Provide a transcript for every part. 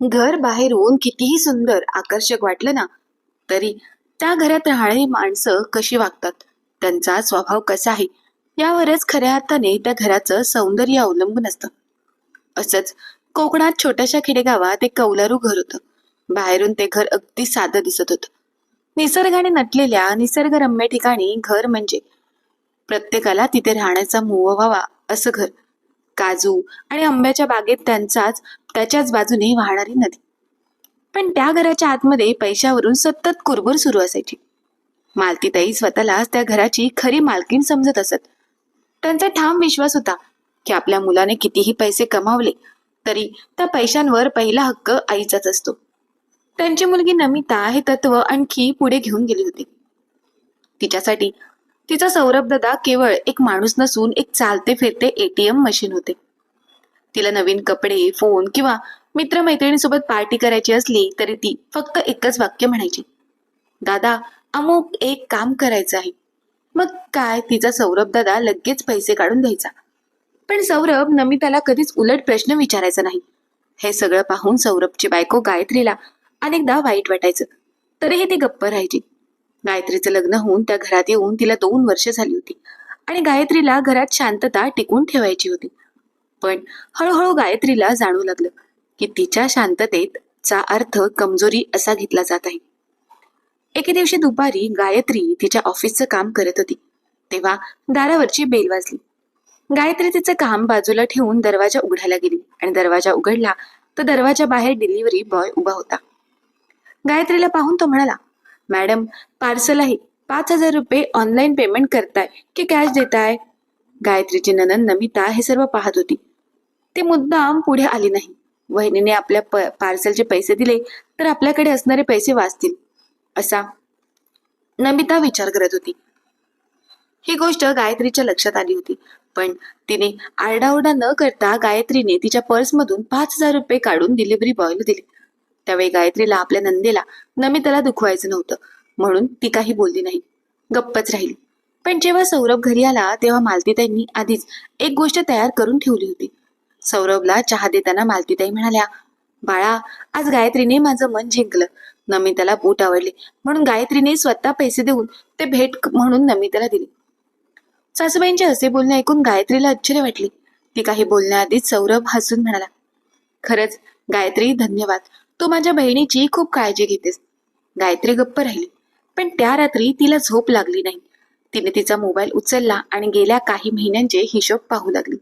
घर बाहेरून कितीही सुंदर आकर्षक वाटलं ना, तरी त्या घरात राहणारी माणसं कशी वागतात, त्यांचा स्वभाव कसा आहे, यावरच खऱ्या अर्थाने त्या घराचं सौंदर्य अवलंबून असतं. असंच कोकणात छोट्याशा खेडेगावात एक कौलारू घर होतं. बाहेरून ते घर अगदी साधं दिसत होतं. निसर्गाने नटलेल्या निसर्गरम्य ठिकाणी घर म्हणजे प्रत्येकाला तिथे राहण्याचा मोह व्हावा असं घर. काजू आणि आंब्याच्या बागेत त्याच्याच बाजूने वाहणारी नदी. पण त्या घराच्या आतमध्ये पैशावरून सतत कुरबुर सुरू असायची. मालतीताई स्वतःलाच त्या घराची खरी मालकीण समजत असत. त्यांचा ठाम विश्वास होता की आपल्या मुलाने कितीही पैसे कमावले तरी त्या पैशांवर पहिला हक्क आईचाच असतो. त्यांची मुलगी नमिता हे तत्व आणखी पुढे घेऊन गेली होती. तिच्यासाठी तिचा सौरभ दादा केवळ एक माणूस नसून एक चालते फिरते एटीएम मशीन होते. तिला नवीन कपडे, फोन किंवा मित्रमैत्रिणींसोबत पार्टी करायची असली तरी ती फक्त एकच वाक्य म्हणायची, दादा अमुक एक काम करायचं आहे. मग काय, तिचा सौरभ दादा लगेच पैसे काढून द्यायचा. पण सौरभ नमिताला कधीच उलट प्रश्न विचारायचा नाही. हे सगळं पाहून सौरभची बायको गायत्रीला अनेकदा वाईट वाटायचं, तरीही ती गप्प राहायची. गायत्रीचं लग्न होऊन त्या घरात येऊन तिला 2 वर्ष झाली होती आणि गायत्रीला घरात शांतता टिकून ठेवायची होती. पण हळूहळू गायत्रीला जाणवू लागलं की तिच्या शांततेचा अर्थ कमजोरी असा घेतला जात आहे. एके दिवशी दुपारी गायत्री तिच्या ऑफिसचं काम करत होती, तेव्हा दारावरची बेल वाजली. गायत्री तिचं काम बाजूला ठेवून दरवाजा उघडायला गेली आणि दरवाजा उघडला तर दरवाजा बाहेर डिलिव्हरी बॉय उभा होता. गायत्रीला पाहून तो म्हणाला, मॅडम पार्सल आहे, 5,000 रुपये ऑनलाईन पेमेंट करताय की कॅश देताय? गायत्रीची नणंद नमिता हे सर्व पाहत होती. ती मुद्दाम पुढे आली नाही. वहिनीने आपल्या पार्सलचे पैसे दिले तर आपल्याकडे असणारे पैसे वाचतील असा नमिता विचार करत होती. ही गोष्ट गायत्रीच्या लक्षात आली होती, पण तिने आरडाओरडा न करता गायत्रीने तिच्या पर्समधून 5,000 रुपये काढून डिलिव्हरी बॉयला दिले. त्यावेळी गायत्रीला आपल्या नंदेला नमिताला दुखवायचं नव्हतं म्हणून ती काही बोलली नाही, गप्पच राहिली. पण जेव्हा सौरभ घरी आला तेव्हा मालतीताईंनी आधीच एक गोष्ट तयार करून ठेवली होती. सौरभला चहा देताना मालतीताई म्हणाल्या, बाळा आज गायत्रीने माझं मन जिंकलं. नमिताला बूट आवडले म्हणून गायत्रीने स्वतः पैसे देऊन ते भेट म्हणून नमिताला दिले. सासूबाईंचे असे बोलणे ऐकून गायत्रीला आश्चर्य वाटले. ती काही बोलण्याआधीच सौरभ हसून म्हणाला, खरंच गायत्री धन्यवाद, तू माझ्या बहिणीची खूप काळजी घेतेस. गायत्री गप्प राहिली, पण त्या रात्री तिला झोप लागली नाही. तिने तिचा मोबाईल उचलला आणि गेल्या काही महिन्यांचे हिशोब पाहू लागली.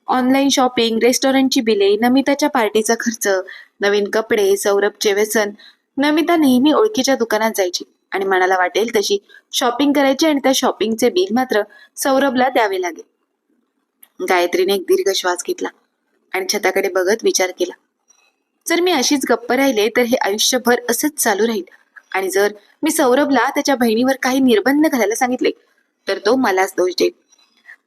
ऑनलाईन शॉपिंग, रेस्टॉरंटची बिले, नमिताच्या पार्टीचा खर्च, नवीन कपडे, सौरभचे व्यसन. नमिता नेहमी ओळखीच्या दुकानात जायची आणि मनाला वाटेल तशी शॉपिंग करायची आणि त्या शॉपिंगचे बिल मात्र सौरभला द्यावे लागेल. गायत्रीने एक दीर्घ श्वास घेतला आणि छताकडे बघत विचार केला, जर मी अशीच गप्प राहिले तर हे आयुष्यभर असंच चालू राहील आणि जर मी सौरभला त्याच्या बहिणीवर काही निर्बंध घालायला सांगितले तर तो मलाच दोष देईल.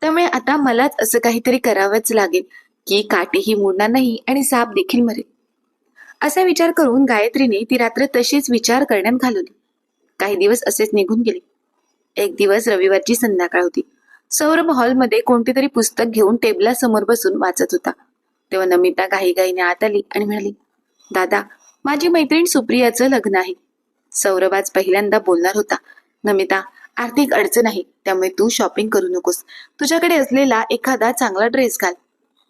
त्यामुळे आता मलाच असं काहीतरी करावंच लागेल की काठीही मोडणार नाही आणि साप देखील मरेल. असा विचार करून गायत्रीने ती रात्र तशीच विचार करण्यात घालवली. काही दिवस असेच निघून गेले. एक दिवस रविवारची संध्याकाळ होती. सौरभ हॉलमध्ये कोणते तरी पुस्तक घेऊन टेबलासमोर बसून वाचत होता. तेव्हा नमिता घाईघाईने आत आली आणि म्हणाली, दादा माझी मैत्रीण सुप्रियाचं लग्न आहे. सौरभ आज पहिल्यांदा बोलणार होता. नमिता आर्थिक अडचण आहे त्यामुळे तू शॉपिंग करू नकोस, तुझ्याकडे असलेला एखादा चांगला ड्रेस घाल.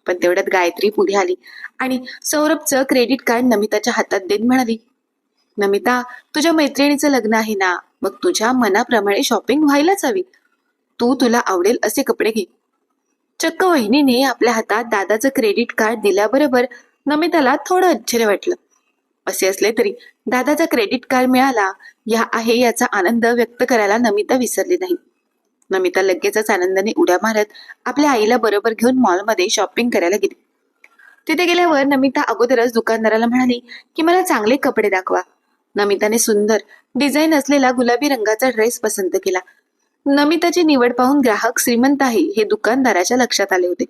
पण तेवढ्यात गायत्री पुढे आली आणि सौरभचं क्रेडिट कार्ड नमिताच्या हातात देत म्हणाली, नमिता तुझ्या मैत्रिणीचं लग्न आहे ना, मग तुझ्या मनाप्रमाणे शॉपिंग व्हायलाच हवी. तुला आवडेल असे कपडे घे. चक्क वहिनीने आपल्या हातात दादाचं क्रेडिट कार्ड दिल्याबरोबर नमिताला थोडं आश्चर्य वाटलं. असे असले तरी दादाचा क्रेडिट कार्ड मिळाला याचा आनंद व्यक्त करायला नमिता विसरली नाही. नमिता लगेचच आनंदाने उड्या मारत आपल्या आईला बरोबर घेऊन मॉलमध्ये शॉपिंग करायला गेली. तिथे गेल्यावर नमिता अगोदरच दुकानदाराला म्हणाली की मला चांगले कपडे दाखवा. नमिताने सुंदर डिझाईन असलेला गुलाबी रंगाचा ड्रेस पसंत केला. नमिताची निवड पाहून ग्राहक श्रीमंत आहे हे दुकानदाराच्या लक्षात आले होते,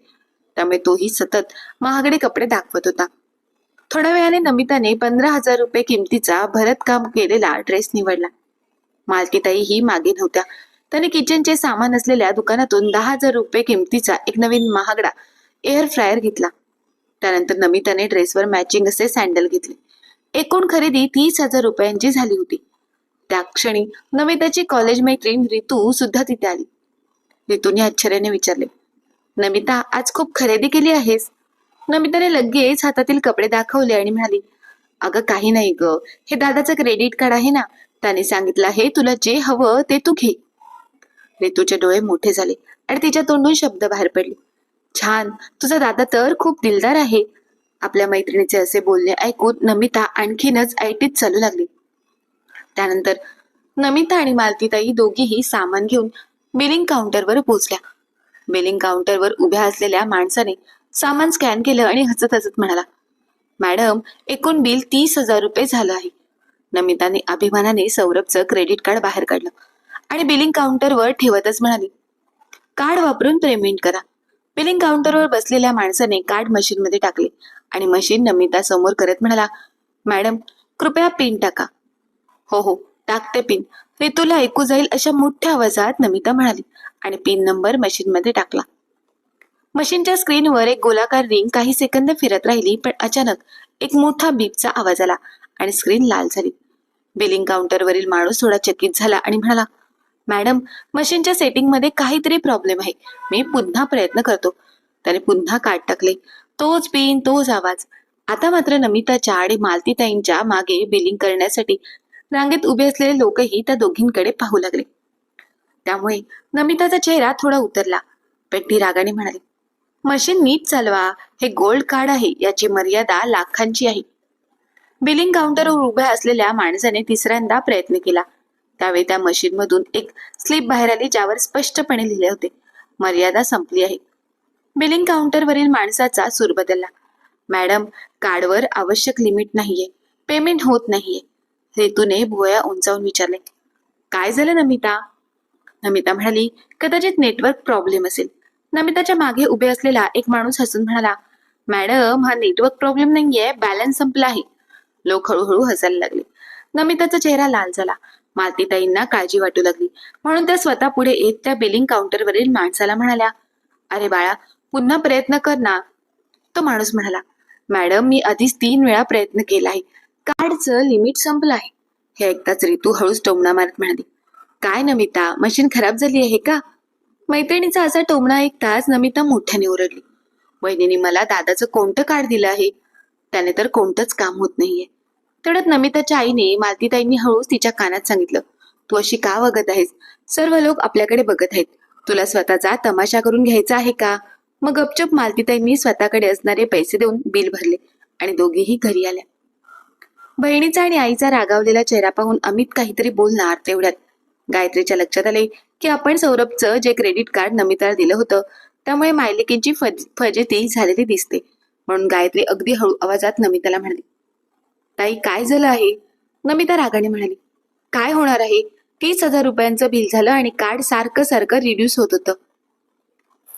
त्यामुळे तोही सतत महागडे कपडे दाखवत होता. थोड्या वेळाने नमिताने 15,000 रुपये किमतीचा भरतकाम केलेला ड्रेस निवडला. मालतीताई ही मागे नव्हत्या. त्याने किचनचे सामान असलेल्या दुकानातून 10,000 रुपये किमतीचा एक नवीन महागडा एअर फ्रायर घेतला. त्यानंतर नमिताने ड्रेसवर मॅचिंग असे सँडल घेतले. एकूण खरेदी 30,000 रुपयांची झाली होती. त्या क्षणी नमिताची कॉलेज मैत्रीण रितू सुद्धा तिथे आली. रितूने आश्चर्याने विचारले, नमिता, आज खूप खरेदी केली आहेस? नमिताने लगेच हातातील कपडे दाखवले आणि म्हणाली, अगं काही नाही ग, हे दादाचं क्रेडिट कार्ड आहे ना, त्याने सांगितलं आहे तुला जे हवं ते तू घे. रितूचे डोळे मोठे झाले आणि तिच्या तोंडून शब्द बाहेर पडले, छान, तुझा दादा तर खूप दिलदार आहे. आपल्या मैत्रिणीचे असे बोलणे ऐकून नमिता आणखीनच ऐटीत चालू लागली. त्यानंतर नमिता आणि मालतीताई दोघीही सामान घेऊन बिलिंग काउंटरवर पोहोचल्या. बिलिंग काउंटरवर उभ्या असलेल्या माणसाने सामान स्कॅन केलं आणि हसत हसत म्हणाला, मॅडम, एकूण बिल 30,000 रुपये झालं आहे. नमिताने अभिमानाने सौरभचं क्रेडिट कार्ड बाहेर काढलं आणि बिलिंग काउंटरवर ठेवतच म्हणाली, कार्ड वापरून पेमेंट करा. बिलिंग काउंटरवर बसलेल्या माणसाने कार्ड मशीनमध्ये टाकले आणि मशीन नमिता समोर करत म्हणाला, मॅडम, कृपया पिन टाका. हो हो, टाकते पिन. रितूला ऐकू जाईल अशा मोठ्या आवाजात नमिता म्हणाली आणि पिन नंबर मशीनमध्ये टाकला. मशीनच्या स्क्रीनवर एक गोलाकार रिंग काही सेकंद फिरत राहिली, पण अचानक एक मोठा बीपचा आवाज आला आणि स्क्रीन लाल झाली. बिलिंग काउंटरवरील माणूस थोडा चकित झाला आणि म्हणाला, मॅडम, मशीनच्या सेटिंगमध्ये काहीतरी प्रॉब्लेम आहे. मी पुन्हा प्रयत्न करतो. त्याने पुन्हा कार्ड टाकले. तोच पिन, तोच आवाज. आता मात्र नमिताच्या आणि मालतीताईंच्या मागे बिलिंग करण्यासाठी रांगेत उभे असलेले लोकही त्या दोघींकडे पाहू लागले. त्यामुळे नमिताचा चेहरा थोडा उतरला, पण ती रागाने म्हणाली, मशीन नीट चालवा. हे गोल्ड कार्ड आहे, याची मर्यादा लाखांची आहे. बिलिंग काउंटरवर उभ्या असलेल्या माणसाने तिसऱ्यांदा प्रयत्न केला. त्यावेळी त्या मशीनमधून एक स्लिप बाहेर आली, ज्यावर स्पष्टपणे लिहिले होते, मर्यादा संपली आहे. बिलिंग काउंटरवरील माणसाचा सूर बदलला, मॅडम, कार्डवर आवश्यक लिमिट नाहीये, पेमेंट होत नाहीये. रितूने भुवया उंचावून विचारले, काय झालं नमिता? नमिता म्हणाली, कदाचित नेटवर्क प्रॉब्लेम असेल. नमिताच्या मागे उभे असलेला एक माणूस हसून म्हणाला, मॅडम, हा नेटवर्क प्रॉब्लेम नाहीये, बॅलन्स संपला आहे. लोक हळूहळू हसायला लागले. नमिताचा चेहरा लाल झाला. मालतीताईंना काळजी वाटू लागली, म्हणून त्या स्वतः पुढे येत त्या बिलिंग काउंटरवरील माणसाला म्हणाल्या, अरे बाळा, पुन्हा प्रयत्न कर ना. तो माणूस म्हणाला, मॅडम, मी आधीच 3 वेळा प्रयत्न केला आहे, कार्डचं लिमिट संपलं आहे. हे ऐकताच रितू हळूच टोमणा मारत म्हणाली, काय नमिता, मशीन खराब झाली आहे का? मैत्रिणीचा असा टोमणा ऐकताच नमिता मोठ्याने ओरडली, वहिनीने मला दादाचं कोणतं कार्ड दिलं आहे? त्याने तर कोणतंच काम होत नाहीये. तेवढ्यात नमिताच्या आईने मालतीताईंनी हळूच तिच्या कानात सांगितलं, तू अशी का वागत आहेस? सर्व लोक आपल्याकडे बघत आहेत. तुला स्वतःचा तमाशा करून घ्यायचा आहे का? मग गपचूप मालतीताईंनी स्वतःकडे असणारे पैसे देऊन बिल भरले आणि दोघीही घरी आल्या. बहिणीचा आणि आईचा रागावलेला चेहरा पाहून अमित काहीतरी बोलणार, तेवढ्यात गायत्रीच्या लक्षात आले की आपण सौरभचं जे क्रेडिट कार्ड नमिताला दिलं होतं त्यामुळे मायलेकींची फजिती झालेली दिसते. म्हणून गायत्री अगदी हळू आवाजात नमिताला म्हणाली, ताई, काय झालं आहे? नमिता रागाने म्हणाली, काय होणार आहे? 30,000 रुपयांचं बिल झालं आणि कार्ड सारखं सारखं रिड्यूस होत होतं.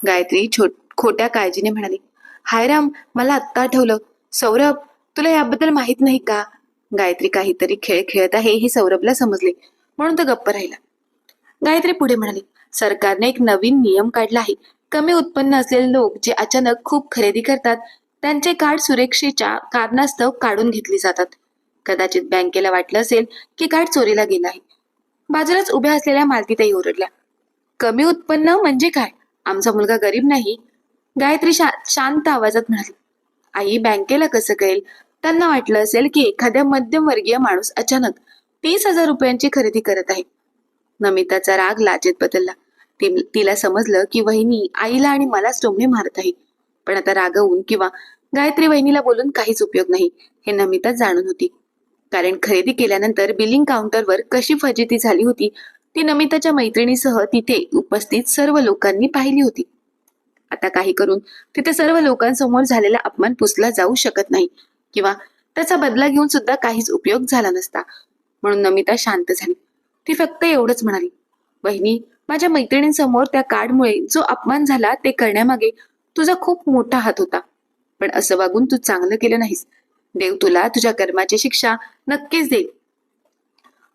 गायत्री खोट्या काळजीने म्हणाली, हाय राम, मला आत्ता आठवलं. सौरभ, तुला याबद्दल माहित नाही का? गायत्री काहीतरी खेळ खेळत आहे हे सौरभला समजले, म्हणून तो गप्प राहिला. गायत्री पुढे म्हणाली, सरकारने एक नवीन नियम काढला आहे. कमी उत्पन्न असलेले लोक जे अचानक खूप खरेदी करतात त्यांचे कार्ड सुरक्षेच्या कारणास्तव काढून घेतले जातात. कदाचित बँकेला वाटलं असेल की कार्ड चोरीला गेलं आहे. बाजूलाच उभ्या असलेल्या मालतीताई ओरडल्या, कमी उत्पन्न म्हणजे काय? आमचा मुलगा गरीब नाही. गायत्री शांत आवाजात म्हणाली, आई, बँकेला कसं कळेल? त्यांना वाटलं असेल की एखाद्या मध्यमवर्गीय माणूस अचानक 30,000 रुपयांची खरेदी करत आहे. नमिताचा राग लाजेत बदलला. तिला समजलं की वहिनी आईला आणि मलाच टोमणे मारत आहे. पण आता रागवून किंवा गायत्री वहिनीला बोलून काहीच उपयोग नाही हे नमिता जाणून होती. कारण खरेदी केल्यानंतर बिलिंग काउंटरवर कशी फजिती झाली होती ती नमिताच्या मैत्रिणीसह तिथे उपस्थित सर्व लोकांनी पाहिली होती. आता काही करून तिथे सर्व लोकांसमोर झालेला अपमान पुसला जाऊ शकत नाही किंवा त्याचा बदला घेऊन सुद्धा काहीच उपयोग झाला नसता. म्हणून नमिता शांत झाली. ती फक्त एवढंच म्हणाली, वहिनी, माझ्या मैत्रिणींसमोर त्या कार्डमुळे जो अपमान झाला ते करण्यामागे तुझा खूप मोठा हात होता. पण असं वागून तू चांगलं केलं नाहीस. देव तुला तुझ्या कर्माची शिक्षा नक्कीच देईल.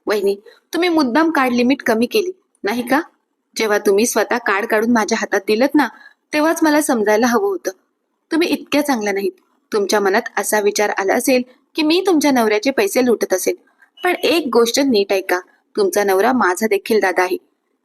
वहिनी, तुम्ही मुद्दाम कार्ड लिमिट कमी केली नाही का? जेव्हा तुम्ही स्वतः कार्ड काढून माझ्या हातात दिलत ना, तेव्हाच मला समजायला हवं होतं. तुम्ही इतक्या चांगल्या नाहीत. तुमच्या मनात असा विचार आला असेल की मी तुमच्या नवऱ्याचे पैसे लुटत असेल, पण एक गोष्ट नीट ऐका, तुमचा नवरा माझा देखील दादा आहे.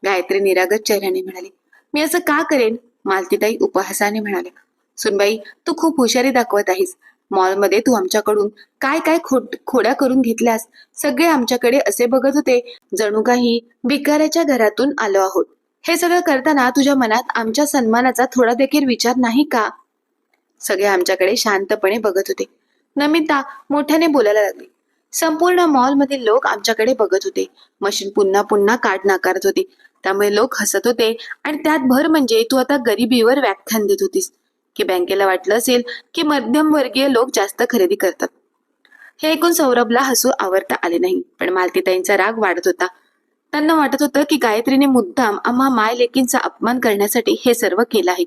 गायत्री निरागस चेहऱ्याने म्हणाली. मी असं का करेन? मालतीताई उपहासाने म्हणाल्या. सुनबाई, तू खूप हुशारी दाखवत आहेस. मॉलमध्ये तू आमच्याकडून काय काय खोड्या करून घेतल्यास. सगळे आमच्याकडे असे बघत होते जणू काही भिकाऱ्याच्या घरातून आलो आहोत. हे सगळं करताना तुझ्या मनात आमच्या सन्मानाचा थोडा देखील विचार नाही का? सगळे आमच्याकडे शांतपणे बघत होते. नमिता मोठ्याने बोलायला लागली. संपूर्ण मॉलमधील लोक आमच्याकडे बघत होते. मशीन पुन्हा पुन्हा कार्ड नाकारत होती. त्यामुळे लोक हसत होते आणि त्यात भर म्हणजे तू आता गरिबीवर व्याख्यान देत होतीस की बँकेला वाटलं असेल की मध्यमवर्गीय लोक जास्त खरेदी करतात. हे ऐकून सौरभला हसू आवरता आले नाही, पण मालतीताईंचा राग वाढत होता. त्यांना वाटत होतं की गायत्रीने मुद्दाम आम्हा माय लेकींचा अपमान करण्यासाठी हे सर्व केलं आहे.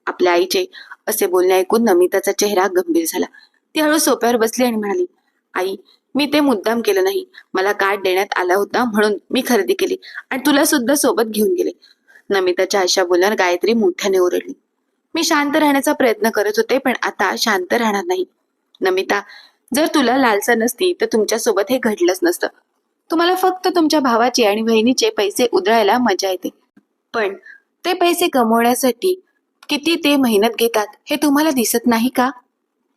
आपल्या आईचे असे बोलणे ऐकून नमिताचा चेहरा गंभीर झाला. ती हळू सोफ्यावर बसली आणि म्हणाली, आई, मी ते मुद्दाम केलं नाही. मला कार्ड देण्यात आला होता म्हणून मी खरेदी केली आणि तुला सुद्धा सोबत घेऊन गेले. नमिताच्या अशा बोलण्यावर गायत्री मोठ्याने ओरडली. मी शांत राहण्याचा प्रयत्न करत होते, पण आता शांत राहणार नाही. नमिता, जर तुला लालसा नसती तर तुमच्यासोबत हे घडलंच नसतं. तुम्हाला फक्त तुमच्या भावाचे आणि बहिणीचे पैसे उधळायला मजा येते, पण ते पैसे कमवण्यासाठी किती ते मेहनत घेतात हे तुम्हाला दिसत नाही का?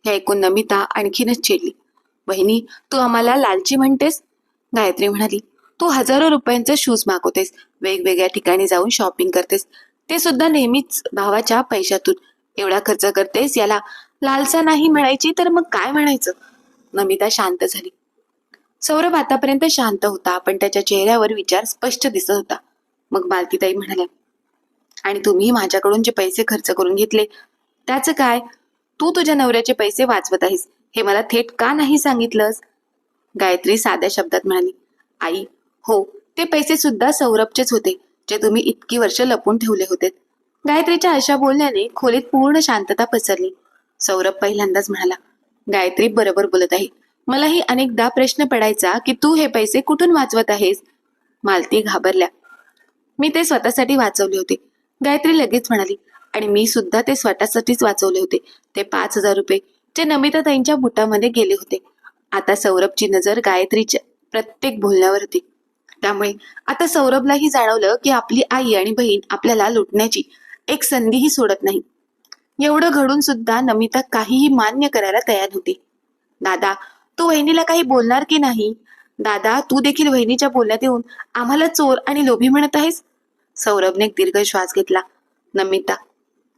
हे ऐकून नमिता आणखीनच चिडली. बहिणी, तू आम्हाला लालची म्हणतेस? गायत्री म्हणाली. तू हजारो रुपयांचे शूज मागवतेस, वेगवेगळ्या ठिकाणी जाऊन शॉपिंग करतेस, ते सुद्धा नेहमीच भावाच्या पैशातून. एवढा खर्च करतेस, याला लालसा नाही म्हणायची तर मग काय म्हणायचं? नमिता शांत झाली. सौरभ आतापर्यंत शांत होता, पण त्याच्या चेहऱ्यावर विचार स्पष्ट दिसत होता. मग मालतीताई म्हणाल्या, आणि तुम्ही माझ्याकडून जे पैसे खर्च करून घेतले त्याचं काय? तू तुझ्या नवऱ्याचे पैसे वाचवत आहेस हे मला थेट का नाही सांगितलंस? गायत्री साध्या शब्दात म्हणाली. आई, हो, ते पैसे सुद्धा सौरभचेच होते, जे तुम्ही इतकी वर्ष लपून ठेवले होते. गायत्रीच्या अशा बोलण्याने खोलीत पूर्ण शांतता पसरली. सौरभ पहिल्यांदाच म्हणाला, गायत्री बरोबर बोलत आहे. मलाही अनेकदा प्रश्न पडायचा की तू हे पैसे कुठून वाचवत आहेस. मालती घाबरल्या. मी ते स्वतःसाठी वाचवले होते. गायत्री लगेच म्हणाली, आणि मी सुद्धा ते स्वतःसाठीच वाचवले होते. ते 5,000 रुपये जे नमिताताईंच्या बुटामध्ये गेले होते. आता सौरभची नजर गायत्रीच्या प्रत्येक बोलण्यावर होती. त्यामुळे आता सौरभलाही जाणवलं की आपली आई आणि बहीण आपल्याला लुटण्याची एक संधीही सोडत नाही. एवढं घडून सुद्धा नमिता काहीही मान्य करायला तयार होती. दादा, तू वहिनीला काही बोलणार की नाही? दादा, तू देखील वहिनीच्या बोलण्यात येऊन आम्हाला चोर आणि लोभी म्हणत आहेस? सौरभने एक दीर्घ श्वास घेतला. नमिता,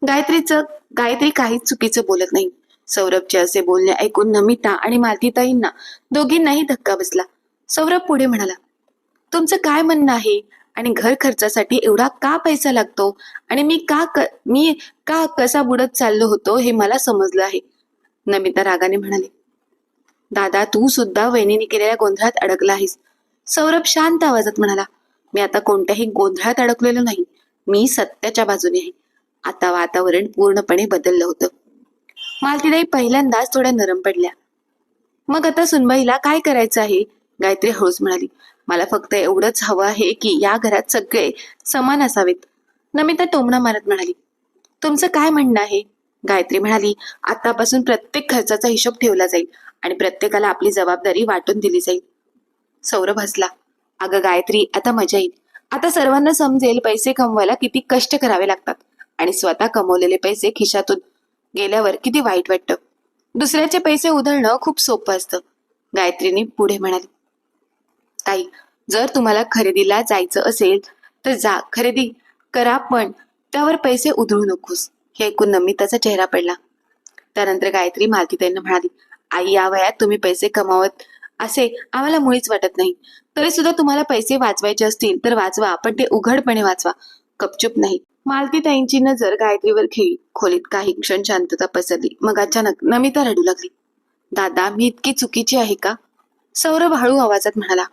गायत्री काहीच चुकीचं बोलत नाही. सौरभचे असे बोलणे ऐकून नमिता आणि मालतीताईंना दोघींनाही धक्का बसला. सौरभ पुढे म्हणाला, तुमचं काय म्हणणं आहे? आणि घर खर्चासाठी एवढा का पैसा लागतो? आणि मी का कसा बुडत चाललो होतो हे मला समजलं आहे. नमिता रागाने म्हणाली. दादा, तू सुद्धा वहिनीने केलेल्या गोंधळात अडकला आहेस. सौरभ शांत आवाजात म्हणाला, मी आता कोणत्याही गोंधळात अडकलेलो नाही. मी सत्याच्या बाजूने आहे. आता वातावरण पूर्णपणे बदललं होतं. मालतीताई पहिल्यांदाच थोड्या नरम पडल्या. मग आता सुनबाईला काय करायचं आहे? गायत्री हळूच म्हणाली, मला फक्त एवढंच हवं आहे की या घरात सगळे समान असावेत. नमिता टोमणा मारत म्हणाली, तुमचं काय म्हणणं आहे? गायत्री म्हणाली, आतापासून प्रत्येक खर्चाचा हिशोब ठेवला जाईल आणि प्रत्येकाला आपली जबाबदारी वाटून दिली जाईल. सौरभ हसला. अगं गायत्री, आता मजा येईल. आता सर्वांना समजेल पैसे कमवायला किती कष्ट करावे लागतात आणि स्वतः कमवलेले पैसे खिशातून गेल्यावर किती वाईट वाटतं. दुसऱ्याचे पैसे उधळणं खूप सोपं असतं. गायत्रीने पुढे म्हणाली, ताई, जर तुम्हाला खरेदीला जायचं असेल तर जा, खरेदी करा, पण त्यावर पैसे उधळू नकोस. हे ऐकून नमिताचा चेहरा पडला. त्यानंतर गायत्री मालतीताईंना म्हणाली, आई, या वयात तुम्ही पैसे कमावत असे आम्हाला मुळीच वाटत नाही. तरी सुद्धा तुम्हाला पैसे वाचवायचे असतील तर वाचवा, पण ते उघडपणे वाचवा, गपचूप नाही. मालतीताईंची नजर गायत्रीवर खेळली. खोलीत काही क्षण शांतता पसरली. मग अचानक नमिता रडू लागली. दादा, मी इतकी चुकीची आहे का? सौरभ हळू आवाजात म्हणाला,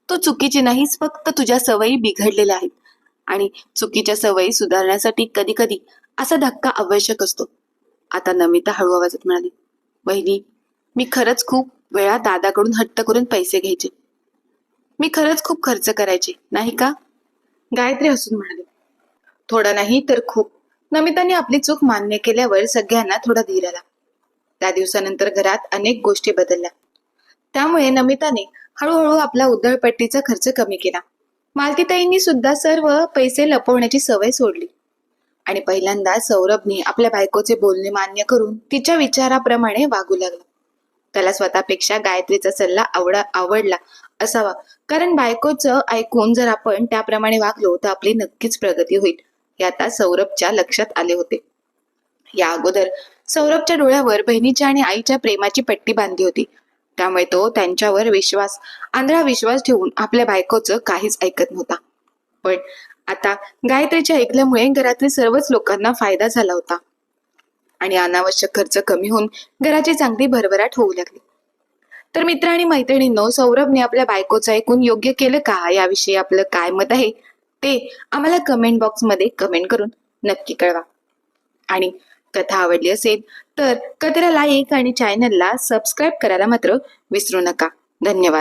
तो चुकीची नाहीस, फक्त तुझ्या सवयी बिघडलेल्या आहेत आणि चुकीच्या सवयी सुधारण्यासाठी कधी कधी असा धक्का आवश्यक असतो. आता नमिता हळू आवाजात म्हणाली, वहिनी, मी खरंच खूप वेळा दादाकडून हट्ट करून पैसे घ्यायचे. मी खरंच खूप खर्च करायचे, नाही का? गायत्री हसून म्हणाली, थोडा नाही तर खूप. नमिताने आपली चूक मान्य केल्यावर सगळ्यांना थोडा धीर आला. त्या दिवसानंतर घरात अनेक गोष्टी बदलल्या. त्यामुळे नमिताने हळूहळू आपला उधळपट्टीचा खर्च कमी केला. मालतीताईंनी सुद्धा सर्व पैसे लपवण्याची सवय सोडली आणि पहिल्यांदा सौरभने आपल्या बायकोचे बोलणे मान्य करून तिच्या विचाराप्रमाणे वागू लागला. त्याला स्वतःपेक्षा गायत्रीचा सल्ला आवडला असावा, कारण बायकोचं ऐकून जर आपण त्याप्रमाणे वागलो तर आपली नक्कीच प्रगती होईल हे आता सौरभच्या लक्षात आले होते. या अगोदर सौरभच्या डोळ्यावर बहिणीच्या आणि आईच्या प्रेमाची पट्टी बांधली होती, त्यामुळे तो त्यांच्यावर आंधळा विश्वास ठेवून आपल्या बायकोचं काहीच ऐकत नव्हता. पण आता गायत्रीच्या ऐकल्यामुळे घरातील सर्वच लोकांना फायदा झाला होता आणि अनावश्यक खर्च कमी होऊन घराची चांगली भरभराट होऊ लागली. तर मित्र आणि मैत्रिणींनो, सौरभने आपल्या बायकोचं ऐकून योग्य केलं का याविषयी आपलं काय मत आहे ते आम्हाला कमेंट बॉक्समध्ये कमेंट करून नक्की कळवा. आणि कथा आवडली असेल तर कथेला लाईक आणि चॅनलला सबस्क्राईब करायला मात्र विसरू नका. धन्यवाद.